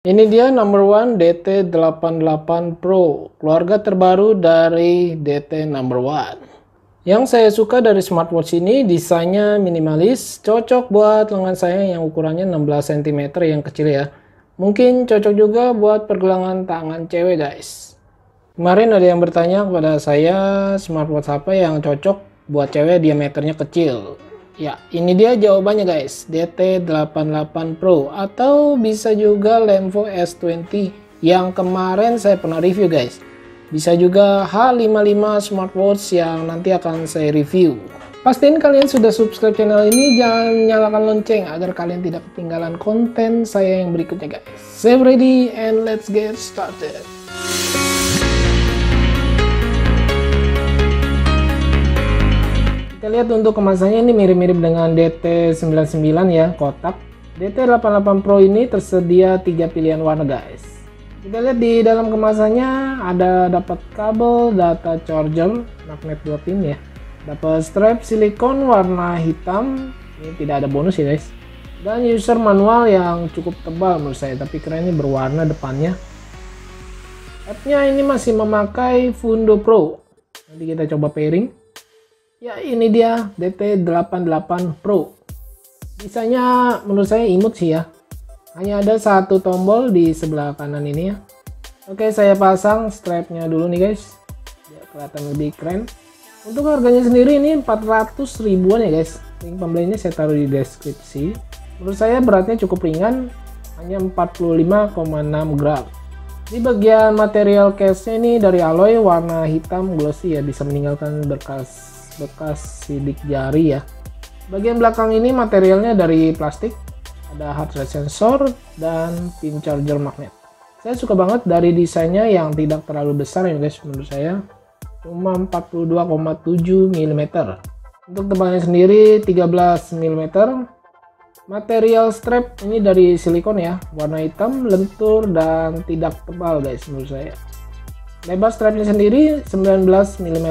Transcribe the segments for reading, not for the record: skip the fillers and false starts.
Ini dia number one DT88 Pro, keluarga terbaru dari DT number one. Yang saya suka dari smartwatch ini, desainnya minimalis, cocok buat lengan saya yang ukurannya 16 cm yang kecil ya. Mungkin cocok juga buat pergelangan tangan cewek guys. Kemarin ada yang bertanya kepada saya, smartwatch apa yang cocok buat cewek diameternya kecil. Ya, ini dia jawabannya guys, DT88 Pro atau bisa juga Lemvo S20 yang kemarin saya pernah review guys. Bisa juga H55 smartwatch yang nanti akan saya review. Pastiin kalian sudah subscribe channel ini, jangan nyalakan lonceng agar kalian tidak ketinggalan konten saya yang berikutnya guys. Save ready and let's get started. Kita lihat untuk kemasannya ini mirip-mirip dengan DT99 ya, kotak. DT88 Pro ini tersedia 3 pilihan warna guys. Kita lihat di dalam kemasannya ada dapat kabel, data charger, magnet 2 pin ya. Dapat strap silikon warna hitam, ini tidak ada bonus ya guys. Dan user manual yang cukup tebal menurut saya, tapi kerennya berwarna depannya. App-nya ini masih memakai Fundo Pro. Nanti kita coba pairing. Ya, ini dia DT88 Pro. Desainnya menurut saya imut sih ya. Hanya ada satu tombol di sebelah kanan ini ya. Oke, saya pasang strapnya dulu nih guys. Biar kelihatan lebih keren. Untuk harganya sendiri ini 400 ribuan ya guys. Link pembelinya saya taruh di deskripsi. Menurut saya beratnya cukup ringan, hanya 45,6 gram. Di bagian material case-nya ini dari alloy warna hitam glossy ya, bisa meninggalkan bekas sidik jari ya. Bagian belakang ini materialnya dari plastik, ada heart rate sensor dan pin charger magnet. Saya suka banget dari desainnya yang tidak terlalu besar ya guys, menurut saya cuma 42,7 mm. Untuk tebalnya sendiri 13 mm. Material strap ini dari silikon ya, warna hitam, lentur dan tidak tebal guys menurut saya. Lebar strapnya sendiri 19 mm,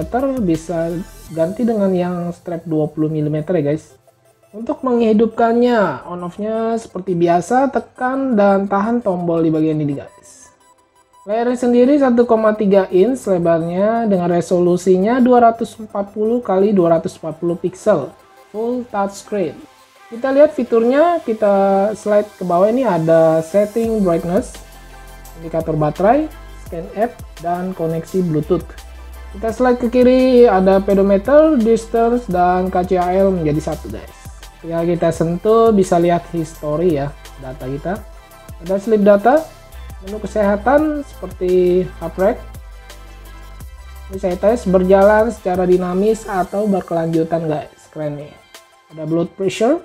bisa ganti dengan yang strap 20 mm ya guys. Untuk menghidupkannya, on off nya seperti biasa, tekan dan tahan tombol di bagian ini guys. Layarnya sendiri 1,3 inch lebarnya dengan resolusinya 240 x 240 pixel, full touchscreen. Kita lihat fiturnya, kita slide ke bawah, ini ada setting brightness, indikator baterai, scan app, dan koneksi Bluetooth. Kita slide ke kiri, ada pedometer, distance, dan KCAL menjadi satu guys. Ya, kita sentuh bisa lihat history ya, data kita. Ada sleep data, menu kesehatan seperti heart rate. Ini saya tes berjalan secara dinamis atau berkelanjutan guys, keren nih. Ada blood pressure,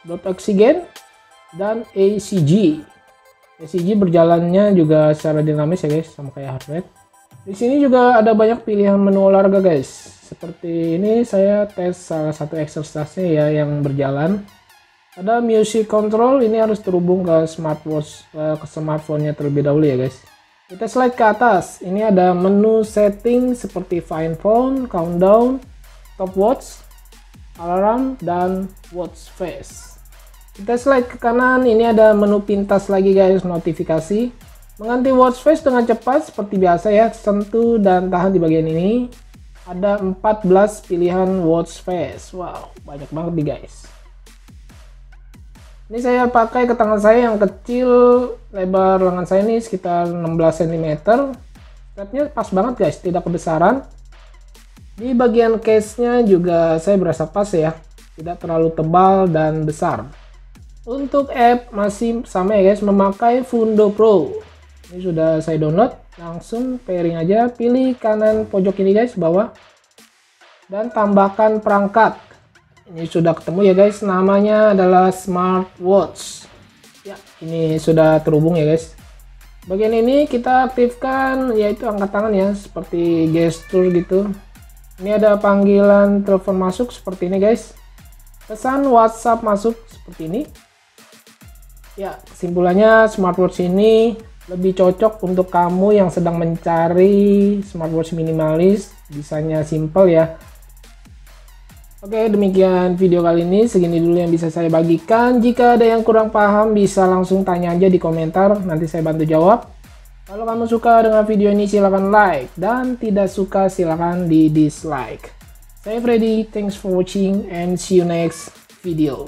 blood oxygen, dan ECG. ECG berjalannya juga secara dinamis ya guys, sama kayak heart rate. Di sini juga ada banyak pilihan menu olahraga guys. Seperti ini saya tes salah satu exercise-nya ya yang berjalan. Ada music control, ini harus terhubung ke smartwatch, ke smartphone-nya terlebih dahulu ya guys. Kita slide ke atas. Ini ada menu setting seperti find phone, countdown, stopwatch, alarm, dan watch face. Kita slide ke kanan, ini ada menu pintas lagi guys, notifikasi. Mengganti watch face dengan cepat seperti biasa ya, sentuh dan tahan di bagian ini. Ada 14 pilihan watch face. Wow, banyak banget nih guys. Ini saya pakai ke tangan saya yang kecil, lebar lengan saya ini sekitar 16 cm. Strapnya pas banget guys, tidak kebesaran. Di bagian case-nya juga saya berasa pas ya, tidak terlalu tebal dan besar. Untuk app masih sama ya guys, memakai Fundo Pro. Ini sudah saya download, langsung pairing aja, pilih kanan pojok ini guys, bawah, dan tambahkan perangkat. Ini sudah ketemu ya guys, namanya adalah smartwatch. Ya, ini sudah terhubung ya guys. Bagian ini kita aktifkan yaitu angkat tangan ya, seperti gestur gitu. Ini ada panggilan telepon masuk seperti ini guys. Pesan WhatsApp masuk seperti ini. Ya, kesimpulannya smartwatch ini lebih cocok untuk kamu yang sedang mencari smartwatch minimalis, desainnya simple ya. Oke, demikian video kali ini. Segini dulu yang bisa saya bagikan. Jika ada yang kurang paham, bisa langsung tanya aja di komentar. Nanti saya bantu jawab. Kalau kamu suka dengan video ini, silahkan like. Dan tidak suka, silahkan di dislike. Saya Freddy, thanks for watching and see you next video.